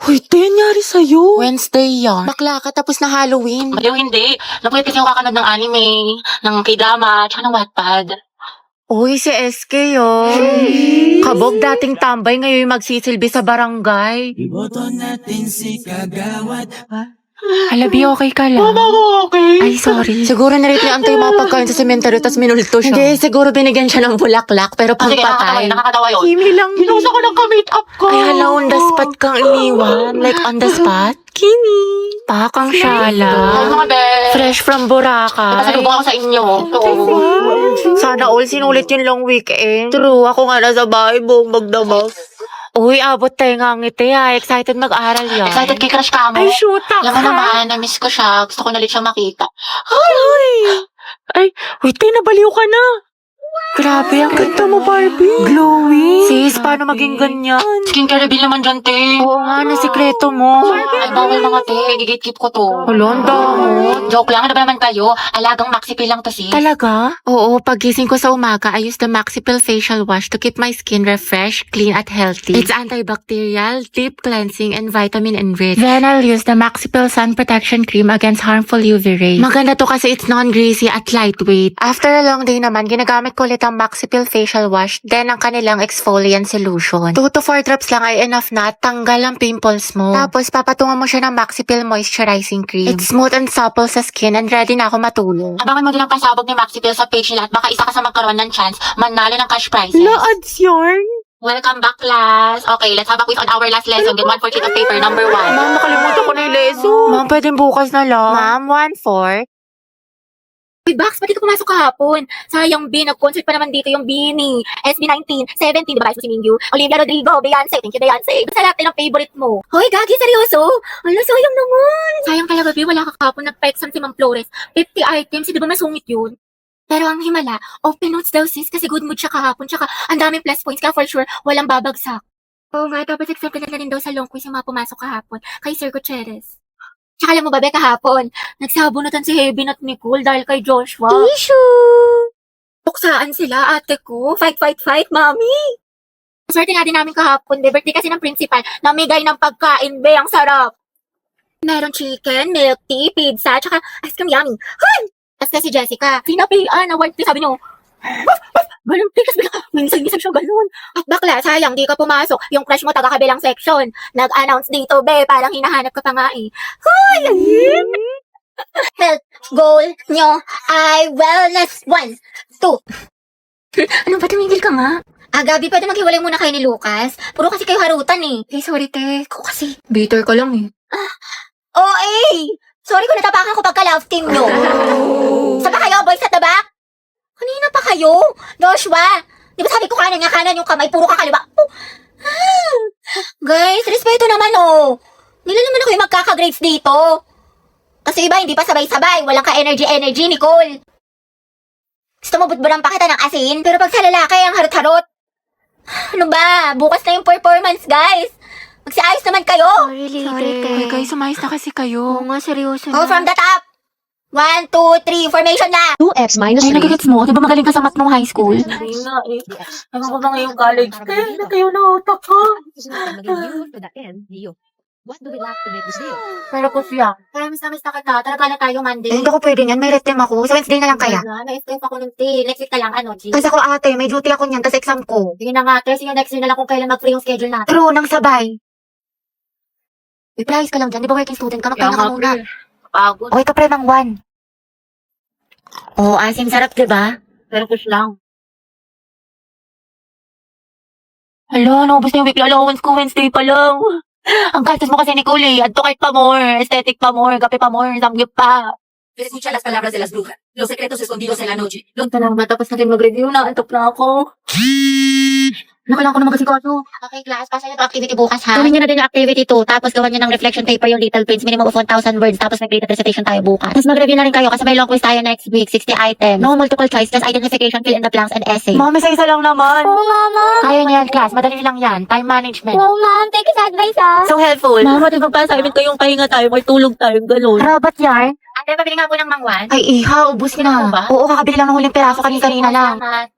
Hoy, te, nangyari sa'yo? Wednesday yan. Bakla ka, tapos na Halloween. Maliw hindi. Napuyat kasi ako kakanood ng anime, ng K-drama, tsaka ng Wattpad. Uy, si SK Kabog dating tambay, ngayon magsisilbi sa barangay. Iboto natin si Kagawad. Halabi, okay ka lang? Mama ko, okay? Ay, sorry. Siguro narito niya antay yung mga pagkain sa sementeryo, tas minulto siya. Hindi, siguro binigyan siya ng bulaklak, pero Sige, pangpatay. nakakatawa yun. Kimi lang. Ginusa ko ng ka-make up ko. Ay, hala, on the spot kang iniwan. Like, on the spot? Kimi. Pakang Ay, syala. mga be. Fresh from Boracay. Pasalubong ako sa inyo. Sana all sinulit yung long weekend. True, ako nga nasa bahay buong magdamag. Uy, abot tayo nga ngiti ha. Excited mag-aral yan. Excited kay crush ka mo. Ay, shoot Alam mo ka. naman, na-miss ko siya. Gusto ko na ulit siya makita. Ay, hoy, te, nabaliw ka na. Grabe, ang Ganda mo, Barbie. Glowing. Sis, paano maging ganyan? Skincare reveal naman dyan, te. Oo nga, na sikreto mo. Ay, bawal mga te. Gigit-keep ko to. Hala, ang damot. Joke lang. Ano ba naman kayo? Alagang maxipil lang to, sis. Talaga? Oo, pagising ko sa umaga, I use the Maxipil Facial Wash to keep my skin refreshed, clean, at healthy. It's antibacterial, deep cleansing, and vitamin enriched. Then I'll use the Maxipil Sun Protection Cream against harmful UV rays. Maganda to kasi it's non-greasy at lightweight. After a long day naman, ginagamit ko ulit ang Maxipil Facial Wash, then ang kanilang exfoliant solution. 2 to 4 drops lang ay enough na at tanggal ang pimples mo. Tapos papatungan mo siya ng Maxipil Moisturizing Cream. It's smooth and supple sa skin and ready na ako matulog. Abangan mo din ang pasabog ni Maxipil sa page nila at baka isa ka sa magkaroon ng chance manalo ng cash prizes. La-ads yarn. Welcome back, class. Okay, let's have a quiz on our last lesson. Get 1 for sheet of paper, number 1. Ma'am, makalimutan ko na yung lesson. Ma'am, pwedeng bukas na lang. Ma'am, 1-4. Uy, Bax, ba't di ka pumasok kahapon? Sayang, B, nag-concert pa naman dito yung B ni SB19, 17, di ba? Si Mingyu, Olivia Rodrigo, Beyonce, thank you, Beyonce. Sa lahat ng favorite mo. Hoy, Gagi, seryoso? Ala, sayang naman. Sayang talaga, B, wala ka kahapon, nagpa-exam si Ma'am Flores. 50 items, di ba masungit yun? Pero ang himala, open notes daw sis, kasi good mood siya kahapon, tsaka ang daming plus points, kaya for sure, walang babagsak. Oo nga, tapos accepted na rin daw sa long quiz yung mga pumasok kahapon, kay Sir Gutierrez. Tsaka alam mo ba, Be, kahapon, nagsabunutan si Heaven at Nicole dahil kay Joshua. Issue! Tuksaan sila, ate ko. Fight, fight, fight, mami! Swerte nga din namin kahapon, Be. Birthday kasi ng principal. Namigay ng pagkain, Be. Ang sarap. Meron chicken, milk tea, pizza, tsaka ice cream yummy. Hoy! Tapos kasi Jessica, sinapian, award, sabi niyo, ganun, tapos bigla, minsan siya ganun. At bakla, sayang, di ka pumasok. Yung crush mo taga-kabilang section. Nag-announce dito, Be. Parang hinahanap ka pa nga eh. Hoy! Health goal nyo ay wellness 1, 2. Ano ba, tumigil ka nga? Gabi, pwede maghiwalay muna kayo ni Lucas. Puro kasi kayo harutan eh. Hey, sorry, te. Ko kasi. Bitter ka lang eh. Sorry kung natapakan ko pagka-love team nyo. Saan ba kayo, boys at the back? Kanina pa kayo? Joshua, di ba sabi ko kanan yung kamay, puro ka kaliwa. Guys, respeto naman oh. Nila naman ako yung magkaka-grades dito. Kasi iba, hindi pa sabay-sabay. Walang ka-energy, Nicole. Gusto mo butburan pa kita ng asin? Pero pag sa lalaki, ang harot-harot. Ano ba? Bukas na yung performance, guys. Magsiayos naman kayo. Sorry, te. Guys, sumayos na kasi kayo. nga, seryoso na. Oh, from the top. 1, 2, 3, formation na. 2x minus Ay, 3. nagigits mo. Di ba magaling ka sa math nung high school? Hindi na eh. Ewan ko ba ngayong college? Na kayo na utak ko. What do we lack to make this deal? Pero po siya. Pero miss na kita. Talaga na tayo Monday. Hindi ko pwede yan. May retem ako. Sa Wednesday na lang kaya. Na-stress ako ng tea. Next week na lang, G. Kasi ako ate, may duty ako niyan. Tapos exam ko. Sige na nga, Tres, yung next week na lang kung kailan mag-free yung schedule natin. True, nang sabay. I-price ka lang dyan. Di ba working student ka? Magpahinga ka muna. Pagod. Okay ka pre ng 1. Oh, asim sarap, di ba? Pero push lang. Hala, naubos na yung weekly allowance ko. Wednesday pa lang. Ang gastos mo kasi, Nicole eh. Adto kahit pa more. Aesthetic pa more. Kape pa more. Samgyup pa. Escucha las palabras de las brujas, los secretos escondidos en la noche. Salamat. Tapos natin mag-review na. Antok na ako. Nakailangan ko na mag-asikaso. Okay, class. Pasa niyo to activity bukas, ha? Gawin nyo na din yung activity 2. Tapos gawan nyo ng reflection paper yung little prints. Minimum of 1,000 words. Tapos mag-create presentation tayo bukas. Tapos mag-review na rin kayo kasi may long quiz tayo next week. 60 items. No multiple choice. Just identification, fill in the blanks, and essay. Mami, sa isa lang naman. Oo, mama. Kaya nyo yan, class. Madali lang yan. Time management. Oo, ma'am. Thank you sa advice, ha? So helpful. Mama, di ba pa sa amin kayong pahinga tayo, may tulog tayo, gano'n. Robot yarn? Ate, pabili nga po ng mangwan. Ay, iha. Ubus ka na. ba? Oo, kakabili lang ng huling piraso kanina lang. Salamat.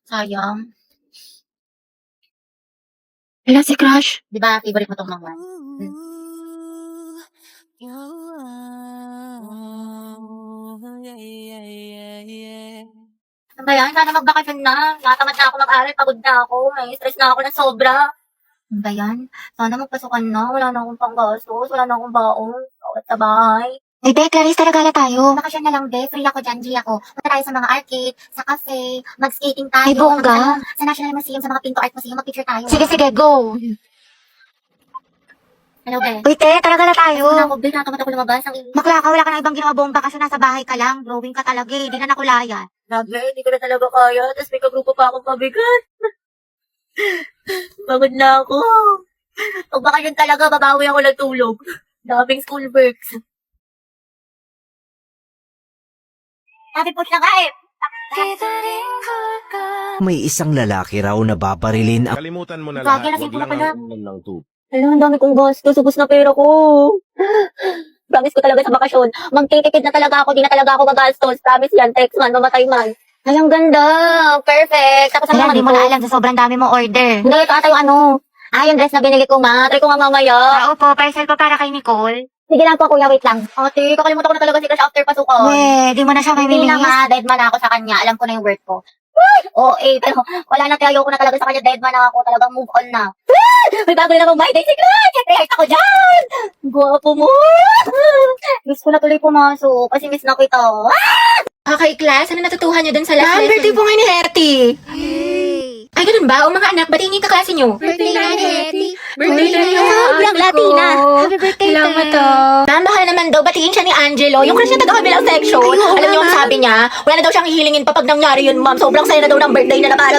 Sayang. Wala si Crush. Di ba, favorite mo tong mga? Ano ba yan? Sana magbakasyon na. Natamad na ako mag-aral. Pagod na ako. May stress na ako ng sobra. Ano ba yan? Sana magpasukan na. Wala na akong panggastos. Wala na akong baon. Bawat sa bahay. Ay, Be, Clarice, taragala tayo. Bakasyon na lang, Be. Free ako dyan, G ako. Punta tayo sa mga arcade, sa cafe, mag-skating tayo. Ay, bongga. Sa National Museum, sa mga Pinto Art Museum, mag-picture tayo. Sige, go. Hello, Be. Uy, te, taragala tayo. Ano ako, Be? Natamad ako lumabas. Ang init. Bakla ka, wala ka na ibang ginawa bomba kasi nasa bahay ka lang. Drawing ka talaga eh. Di na nakulayan. Grabe, hindi ko na talaga kaya. Tapos may kagrupo pa akong pabigat. Pagod na ako. Pag bakasyon talaga, babawi ako ng tulog. Daming school works. Sabi po siya nga eh. May isang lalaki raw na babarilin ang Kalimutan mo na Gagi, lahat. lasing Wag ko na lang pala. ang ulam ng tubig. Alam, ang dami kong gastos. Ubus na pera ko. Promise ko talaga sa bakasyon. Magtitipid na talaga ako. Di na talaga ako gagastos. Promise yan. Text man, mamatay man. Ay, ang ganda. Perfect. Tapos Wala, ano di mo na alam sa sobrang dami mo order. Hindi, ito ata yung ano. Yung dress na binili ko, ma. Try ko nga mamaya. Ah, opo, parcel pa para kay Nicole. Sige lang po, kuya. Wait lang. Ate, kakalimutan ko na talaga si Crush after pasukan. Di mo na siya may Hindi na minis. nga, dead man ako sa kanya. Alam ko na yung worth ko. Pero wala na, tayo ko na talaga sa kanya. Dead man ako. Talagang move on na. May bago na namang birthday si Crush. Siyempre, heart ako dyan. Guwapo mo. Miss ko na tuloy pumasok kasi miss na kita. Okay, class, ano natutuhan niyo dun sa last lesson? Birthday po ngayon ni Hetty. Ay, ganun ba? O mga anak, batiin niyo yung kaklase niyo. Birthday na ni Hetty. Birthday na niya. Sobrang Latina. Happy birthday, Salamat te. Ma'am, baka naman daw, batiin siya ni Angelo. Yung crush niya taga-kabilang section. Alam niyo ang sabi niya? Wala na daw siyang hihilingin pa pag nangyari yun, ma'am. Sobrang saya na daw ng birthday na naman.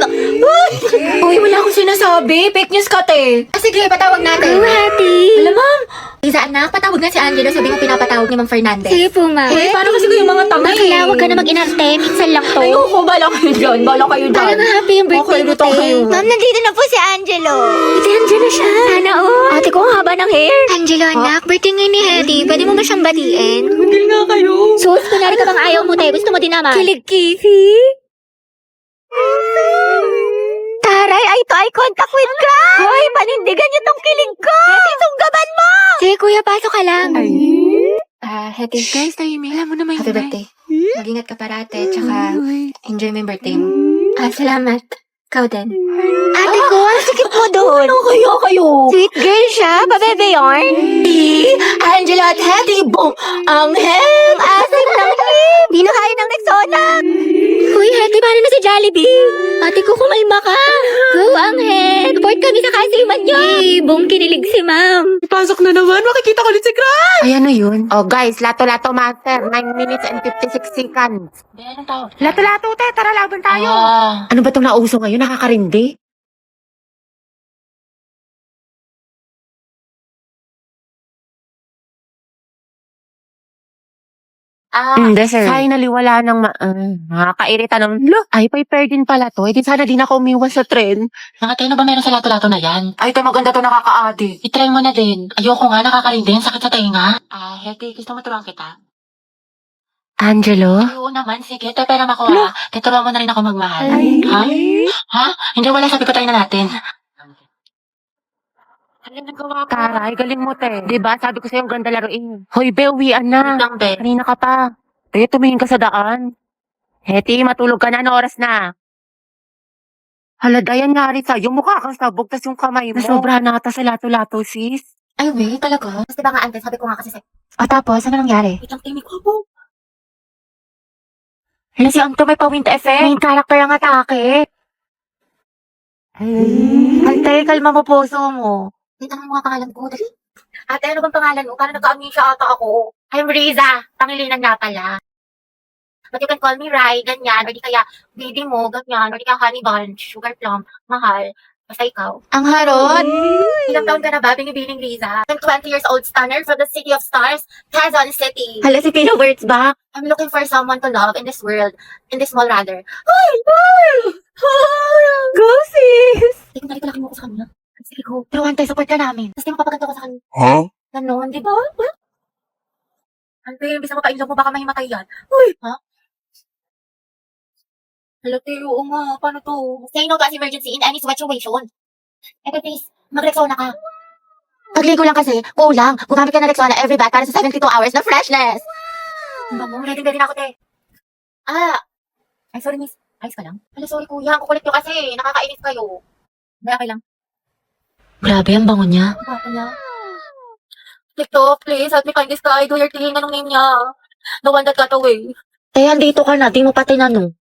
Uy, wala akong sinasabi. Fake news ka, te. Sige, patawag natin. Hetty. Alam, ma'am. Lisa, anak, patawag na si Angelo. Sabi mo pinapatawag ni Ma'am Fernandez. Sige po, ma. Eh, paano kasi kayo mga tanga Bakla, huwag ka na mag-inarte. Minsan lang to. Ayoko, bala kayo dyan. Bala kayo dyan. Parang happy yung birthday Okay, mo, luto te. kayo. Ma'am, nandito na po si Angelo. Ito, Angelo siya. Sana all. Ate ko, ang haba ng hair. Angelo, anak, birthday ngayon ni Hetty. Pwede mo ba siyang batiin? Hindi nga kayo. Sus, kunwari ka bang ayaw mo, te. Gusto mo din naman. Kilig, Kifi. Taray, eye to eye contact with ka. Hoy, panindigan niyo tong kilig ko. Hetty, sunggaban mo. Sige, kuya, pasok ka lang. Hetty, Guys, tahimik. Alam mo naman happy birthday. Mag-ingat ka parate, tsaka enjoy mo yung birthday mo. Salamat. Ikaw din. Ate ko, ang sikip mo doon. Ano kaya kayo? Sweet girl siya, pabebe yarn. Angelo at Hetty, boom! Ang hem! Asik ng hip. Di na kaya ng Rexona. Uy, Hetty, paano na si Jollibee? Ate ko, kumalma ka. Go, Angel. Report kami sa kasiman niyo. Boom, kinilig si ma'am. Pasok na naman. Makikita ko ulit si Crush. Ay, ano yun? Oh, guys, lato-lato master. 9 minutes and 56 seconds. Anong tawag? Lato-lato, te. Tara, laban tayo. Ah. Ano ba itong nauso ngayon? Nakakarindi? Hindi, sir. Finally, wala nang nakakairita ng, ay, paper din pala to. Eh, di sana din ako umiwas sa tren. Nakatino ba meron sa lato-lato na yan? Ay, ito maganda to, nakaka-addict. I-try mo na din. Ayoko nga, nakakarindi. Ang sakit sa tenga. Hetty, gusto mo turuan kita? Angelo? Ay, oo naman, sige. Ito, pera makuha. Tuturuan mo na rin ako magmahal. Ha? Ha? Hindi, wala. Sabi ko tayo na natin. Taray, galing mo, te. Diba, sabi ko sa'yo, ang ganda laruin. Hoy, be, uwian na. Lang, be. Kanina ka pa. Te, tumingin ka sa daan. Hetty, matulog ka na. Ano oras na? Hala, Dayan nga rin sa'yo. Mukha kang sabog, tas yung kamay mo. Nasobra na ata sa lato-lato, sis. Ay, wait, talaga? Tapos diba nga, Ante, sabi ko nga kasi Tapos, ano nangyari? Wait lang, timig ko po. Hala, si Anto may pa-wind effect. Main character ang atake. Ate, kalma mo puso mo. Wait, ano mga pangalan ko? Dali. Ate, ano bang pangalan mo? Parang nagka-amnesia ata ako. I'm Riza. Pangilinan nga pala. But you can call me Rai, ganyan. Or di kaya baby mo, ganyan. Or di kaya honey bunch, sugar plum, mahal. Basta ikaw. Ang harot. Ilang taon ka na ba? Binibining Riza. I'm 20 years old stunner from the city of stars, Quezon City. Hala, si Pino Words ba? I'm looking for someone to love in this world. In this mall, rather. Ay! Go, sis! Hindi ko nalikalaki mo ko sa kanya. Sige ko. Pero Ante, support ka namin. Tapos di mapapaganda ko sa kanya. Huh? Ganon, di ba? Ante, imbis na mapainlog mo, baka mahimatay yan. Uy! Ha? Hala, te, oo nga. Paano to? Say no to as emergency in any situation. Ate, please. Mag-Rexona ka. Pagligo lang kasi, kulang. Gumamit ka ng Rexona every bath para sa 72 hours na freshness. Bango, ready na ako, te. Ay, sorry, miss. Ayos ka lang? Hala, sorry, kuya. Ang kukulit nyo kasi. Nakakainis kayo. May okay lang. Grabe, ang bango niya. Baka niya. TikTok, please, help me find this guy. Do your thing. Anong name niya? The one that got away. Eh, andito ka na. Di mo pa tinanong.